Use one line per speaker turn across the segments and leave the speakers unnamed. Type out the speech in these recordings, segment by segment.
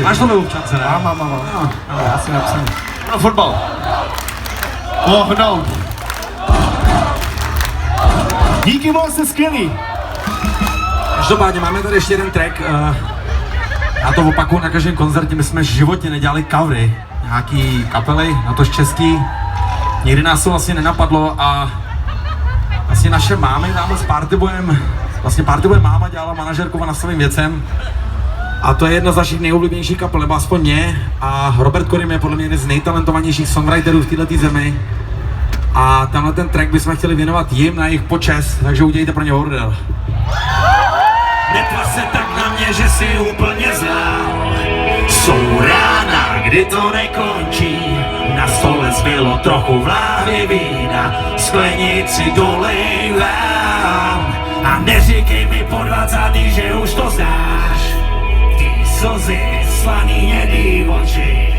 Máš to ve občance, ne?
Mám.
No, já si napsám.
No, fotbal. Ohnout. Díky moc, jste skvělý.
Každopádně máme tady ještě jeden track. Já to opakuju na každém koncertě, my jsme v životě nedělali covery. Nějaký kapely, na tož český. Nikdy nás to vlastně nenapadlo a vlastně naše mámy dáme s Partyboyem, vlastně Partyboy máma dělala manažerku a nastavým věcem. A to je jedna z našich nejoblíbenějších kapel, nebo aspoň mě. A Robert Korim je podle mě jeden z nejtalentovanějších songwriterů v této zemi. A tenhle ten track bychom chtěli věnovat jim na jejich počest, takže udělejte pro ně bordel.
Netvař se tak na mě, že si úplně znal. Jsou rána, kdy to nekončí. Na stole zbylo trochu v láhvi vína. Sklenici dolejvám. A neříkej mi po 20, že už to znáš. Ty slzy, slaný hnědý oči.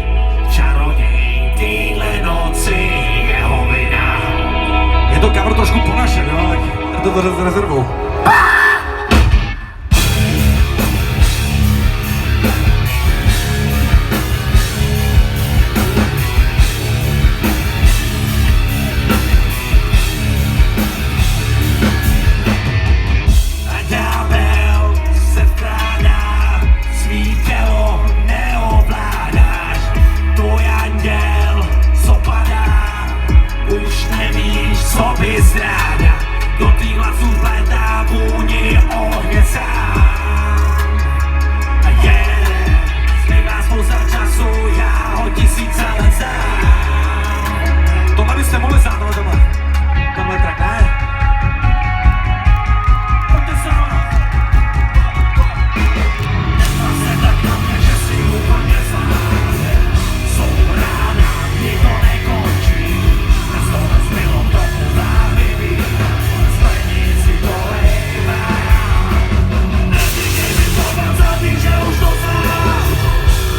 Čaroděj týhle noci, jeho vina.
Je to cover trošku po našem, jo, tak to s rezervou.
Co bys ráda, do tých hlasů vlétá vůni ohně sám. A je, zbývá spousta času, já ho 1000 let znám.
Tohle byste mohli znát, tenhle track, ne?
Pojďte sama. Netvař se tak na mě, že si úplně znám. Jsou rána, kdy to nekončí. Na stole zbylo trochu vlámy vína. Sklenici dolejvám. Neříkej mi po 20, že už to znám.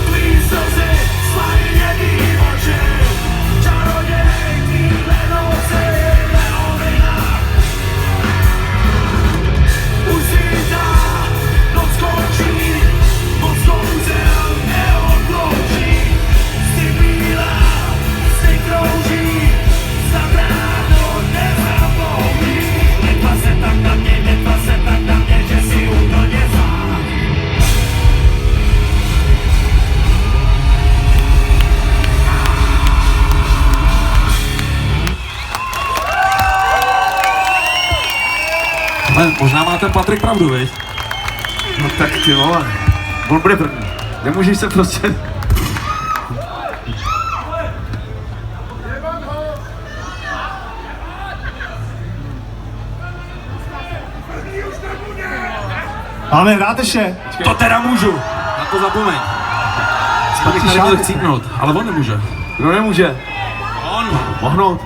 Tvý slzy, slaný hnědý oči. Čaroděj týhle noci, jeho vina. Už zítra noc končí, moc kouzel neodloučí. Sty bílá, sty krouží, snad ráno nezapomní. Netvař se tak na mě, že si úplně znám.
Ale možná má ten Patrik pravdu, viď?
No tak ty vole. On bude první. Nemůžeš se prostě... Máme hrát ještě?
To teda můžu. Na to zapomeň. Patrik tady měl chcípnout, ale on nemůže.
Kdo nemůže?
On.
Mohnout.